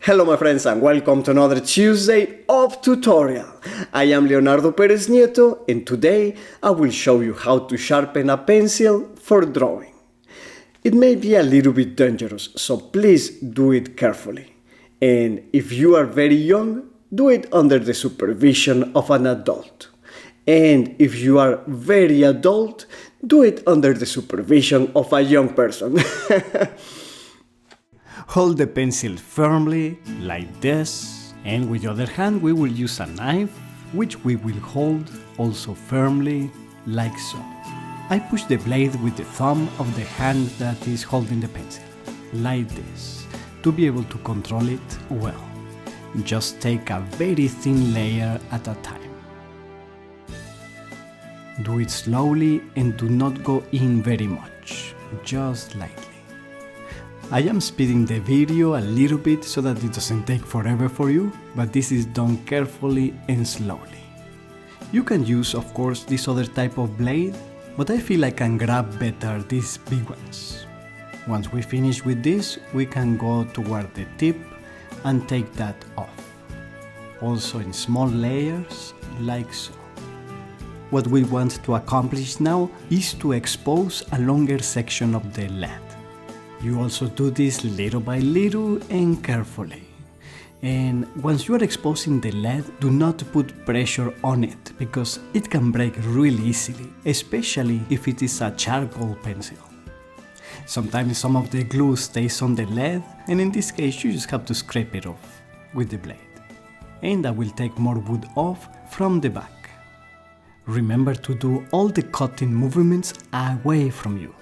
Hello my friends and welcome to another Tuesday of tutorial. I am Leonardo Pereznieto and today I will show you how to sharpen a pencil for drawing. It may be a little bit dangerous, so please do it carefully. And if you are very young, do it under the supervision of an adult. And if you are very adult, do it under the supervision of a young person. Hold the pencil firmly, like this, and with the other hand we will use a knife, which we will hold also firmly, like so. I push the blade with the thumb of the hand that is holding the pencil, like this, to be able to control it well. Just take a very thin layer at a time. Do it slowly and do not go in very much, just lightly. I am speeding the video a little bit so that it doesn't take forever for you, but this is done carefully and slowly. You can use, of course, this other type of blade, but I feel I can grab better these big ones. Once we finish with this, we can go toward the tip and take that off. Also in small layers, like so. What we want to accomplish now is to expose a longer section of the lead. You also do this little by little and carefully. And once you are exposing the lead, do not put pressure on it because it can break really easily, especially if it is a charcoal pencil. Sometimes some of the glue stays on the lead, and in this case you just have to scrape it off with the blade. And I will take more wood off from the back. Remember to do all the cutting movements away from you,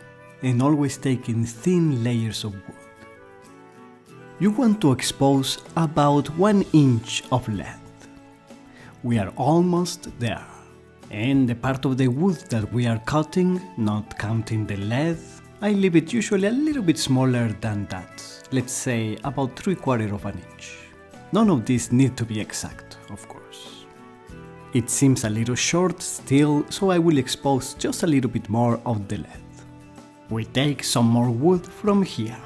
and always taking thin layers of wood. You want to expose about 1 inch of lead. We are almost there. And the part of the wood that we are cutting, not counting the lead, I leave it usually a little bit smaller than that. Let's say about 3/4 of an inch. None of these need to be exact, of course. It seems a little short still, so I will expose just a little bit more of the lead. We take some more wood from here.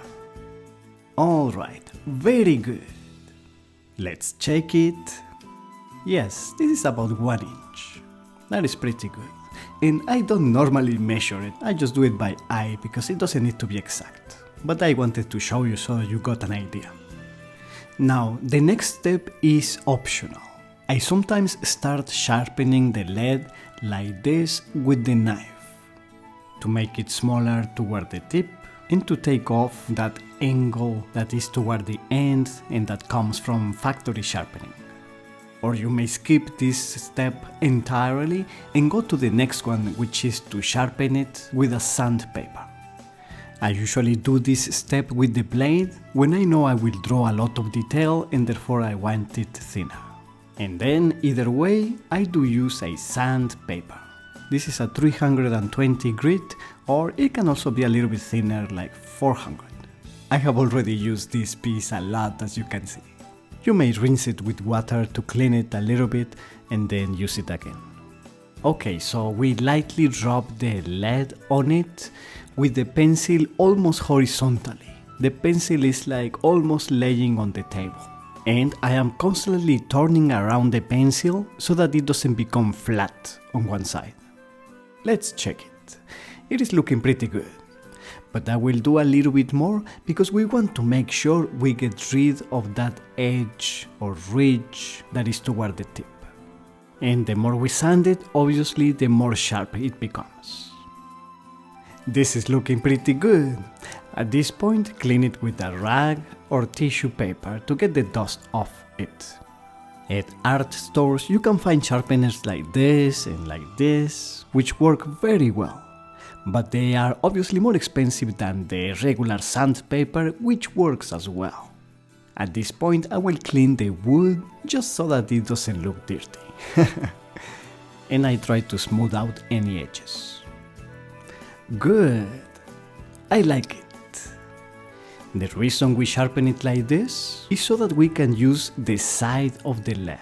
Alright, very good. Let's check it. Yes, this is about 1 inch. That is pretty good. And I don't normally measure it, I just do it by eye because it doesn't need to be exact. But I wanted to show you so you got an idea. Now, the next step is optional. I sometimes start sharpening the lead like this with the knife, to make it smaller toward the tip and to take off that angle that is toward the end and that comes from factory sharpening. Or you may skip this step entirely and go to the next one, which is to sharpen it with a sandpaper. I usually do this step with the blade when I know I will draw a lot of detail and therefore I want it thinner. And then either way I do use a sandpaper. This is a 320 grit, or it can also be a little bit thinner, like 400. I have already used this piece a lot, as you can see. You may rinse it with water to clean it a little bit and then use it again. Okay, so we lightly drop the lead on it with the pencil almost horizontally. The pencil is like almost laying on the table. And I am constantly turning around the pencil so that it doesn't become flat on one side. Let's check it. It is looking pretty good. But I will do a little bit more because we want to make sure we get rid of that edge or ridge that is toward the tip. And the more we sand it, obviously the more sharp it becomes. This is looking pretty good. At this point, clean it with a rag or tissue paper to get the dust off it. At art stores you can find sharpeners like this and like this, which work very well. But they are obviously more expensive than the regular sandpaper, which works as well. At this point I will clean the wood just so that it doesn't look dirty. And I try to smooth out any edges. Good! I like it. The reason we sharpen it like this is so that we can use the side of the lead.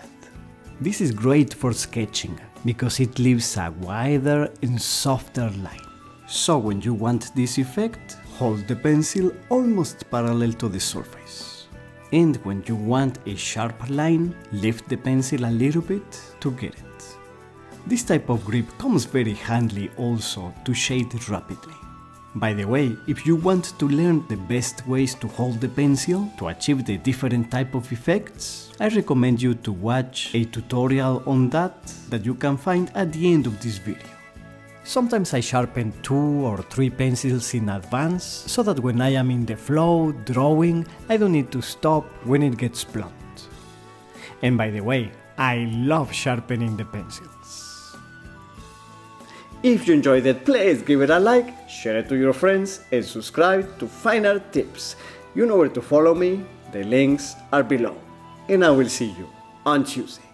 This is great for sketching because it leaves a wider and softer line. So when you want this effect, hold the pencil almost parallel to the surface. and when you want a sharp line, lift the pencil a little bit to get it. This type of grip comes very handy also to shade rapidly. By the way, if you want to learn the best ways to hold the pencil to achieve the different type of effects, I recommend you to watch a tutorial on that you can find at the end of this video. Sometimes I sharpen 2 or 3 pencils in advance, so that when I am in the flow drawing, I don't need to stop when it gets blunt. And by the way, I love sharpening the pencils. If you enjoyed it, please give it a like, share it to your friends, and subscribe to find our tips. You know where to follow me, the links are below. And I will see you on Tuesday.